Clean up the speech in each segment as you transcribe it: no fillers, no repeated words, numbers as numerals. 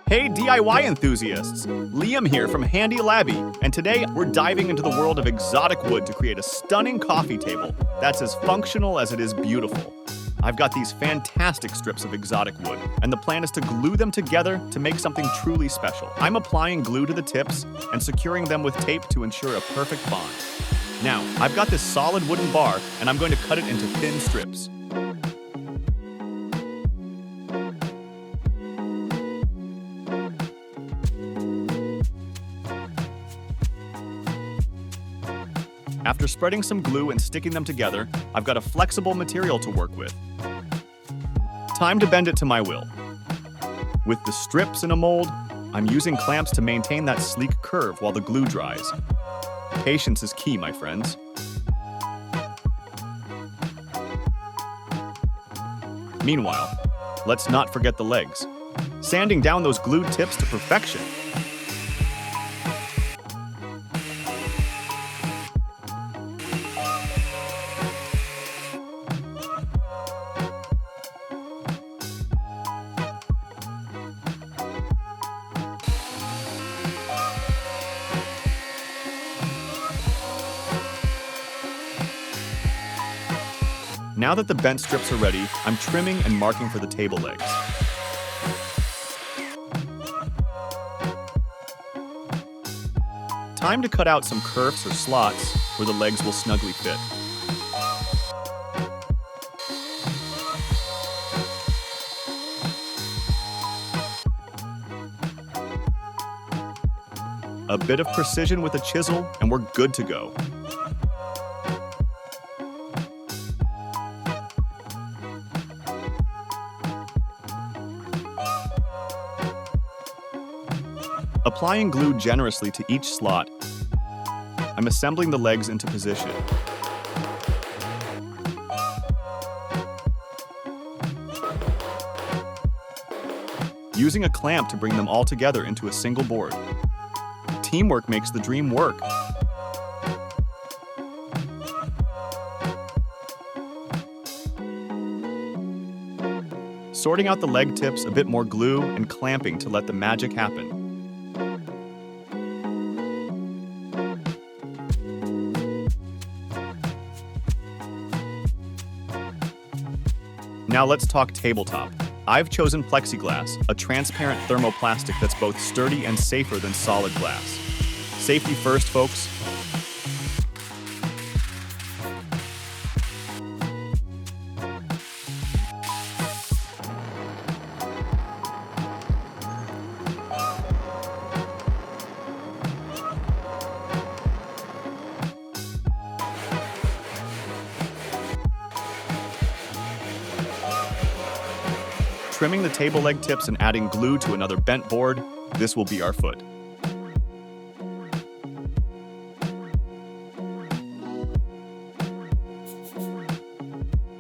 Hey DIY enthusiasts! Liam here from Handy Labby, and today we're diving into the world of exotic wood to create a stunning coffee table that's as functional as it is beautiful. I've got these fantastic strips of exotic wood, and the plan is to glue them together to make something truly special. I'm applying glue to the tips and securing them with tape to ensure a perfect bond. Now, I've got this solid wooden bar, and I'm going to cut it into thin strips. After spreading some glue and sticking them together, I've got a flexible material to work with. Time to bend it to my will. With the strips in a mold, I'm using clamps to maintain that sleek curve while the glue dries. Patience is key, my friends. Meanwhile, let's not forget the legs. Sanding down those glued tips to perfection. Now that the bent strips are ready, I'm trimming and marking for the table legs. Time to cut out some curves or slots where the legs will snugly fit. A bit of precision with a chisel, and we're good to go. Applying glue generously to each slot, I'm assembling the legs into position. Using a clamp to bring them all together into a single board. Teamwork makes the dream work. Sorting out the leg tips, a bit more glue, and clamping to let the magic happen. Now let's talk tabletop. I've chosen plexiglass, a transparent thermoplastic that's both sturdy and safer than solid glass. Safety first, folks. Trimming the table leg tips and adding glue to another bent board, this will be our foot.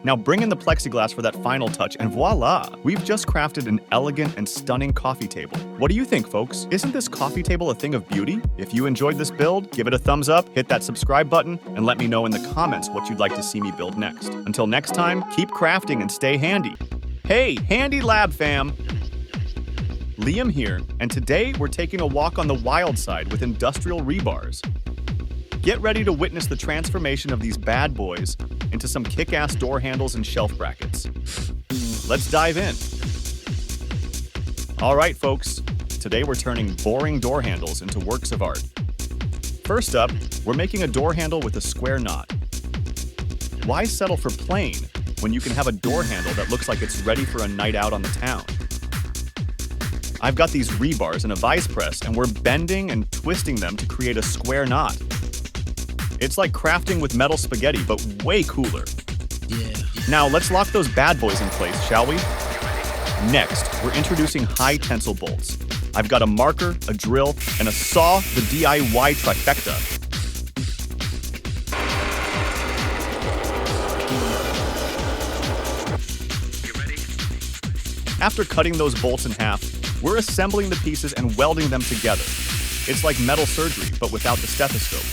Now bring in the plexiglass for that final touch, and voila! We've just crafted an elegant and stunning coffee table. What do you think, folks? Isn't this coffee table a thing of beauty? If you enjoyed this build, give it a thumbs up, hit that subscribe button, and let me know in the comments what you'd like to see me build next. Until next time, keep crafting and stay handy. Hey, Handy Lab fam! Liam here, and today we're taking a walk on the wild side with industrial rebars. Get ready to witness the transformation of these bad boys into some kick-ass door handles and shelf brackets. Let's dive in. All right, folks, today we're turning boring door handles into works of art. First up, we're making a door handle with a square knot. Why settle for plain when you can have a door handle that looks like it's ready for a night out on the town? I've got these rebars in a vise press, and we're bending and twisting them to create a square knot. It's like crafting with metal spaghetti, but way cooler. Yeah. Now let's lock those bad boys in place, shall we? Next, we're introducing high tensile bolts. I've got a marker, a drill, and a saw, the DIY trifecta. After cutting those bolts in half, we're assembling the pieces and welding them together. It's like metal surgery, but without the stethoscope.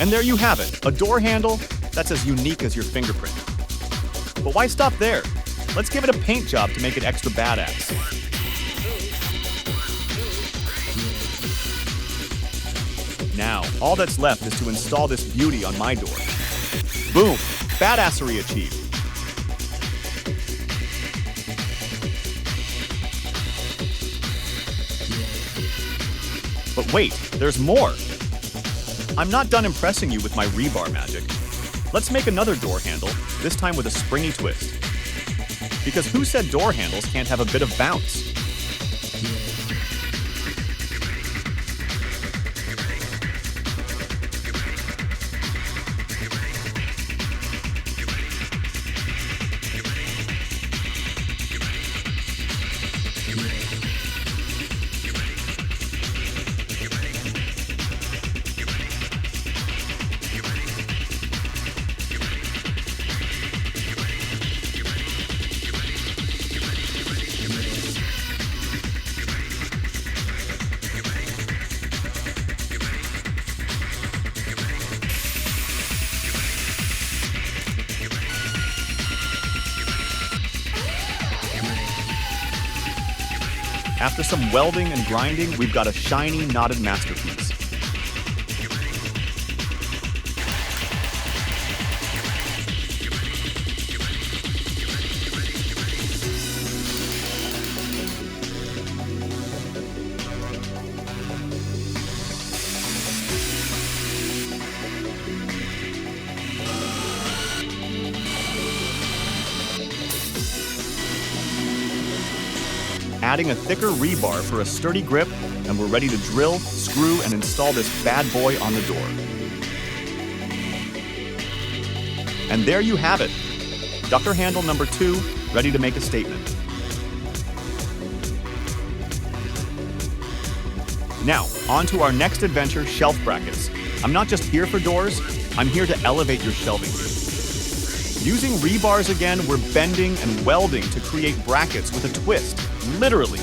And there you have it, a door handle that's as unique as your fingerprint. But why stop there? Let's give it a paint job to make it extra badass. Now, all that's left is to install this beauty on my door. Boom! Badassery achieved. But wait, there's more! I'm not done impressing you with my rebar magic. Let's make another door handle, this time with a springy twist. Because who said door handles can't have a bit of bounce? After some welding and grinding, we've got a shiny, knotted masterpiece. Adding a thicker rebar for a sturdy grip, and we're ready to drill, screw, and install this bad boy on the door. And there you have it. Ducker handle number 2, ready to make a statement. Now, on to our next adventure, shelf brackets. I'm not just here for doors, I'm here to elevate your shelving. Using rebars again, we're bending and welding to create brackets with a twist. Literally.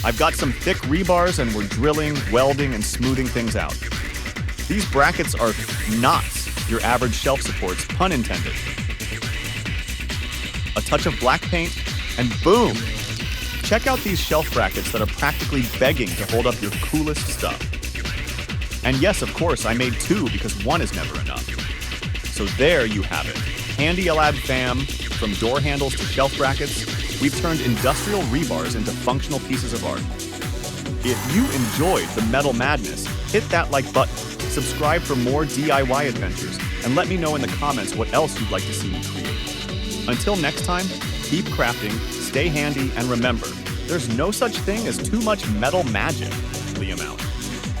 I've got some thick rebars and we're drilling, welding, and smoothing things out. These brackets are not your average shelf supports, pun intended. A touch of black paint, and boom! Check out these shelf brackets that are practically begging to hold up your coolest stuff. And yes, of course, I made 2 because 1 is never enough. So there you have it. Handy Lab fam, from door handles to shelf brackets, we've turned industrial rebars into functional pieces of art. If you enjoyed the metal madness, hit that like button, subscribe for more DIY adventures, and let me know in the comments what else you'd like to see me create. Until next time, keep crafting, stay handy, and remember, there's no such thing as too much metal magic. Liam out.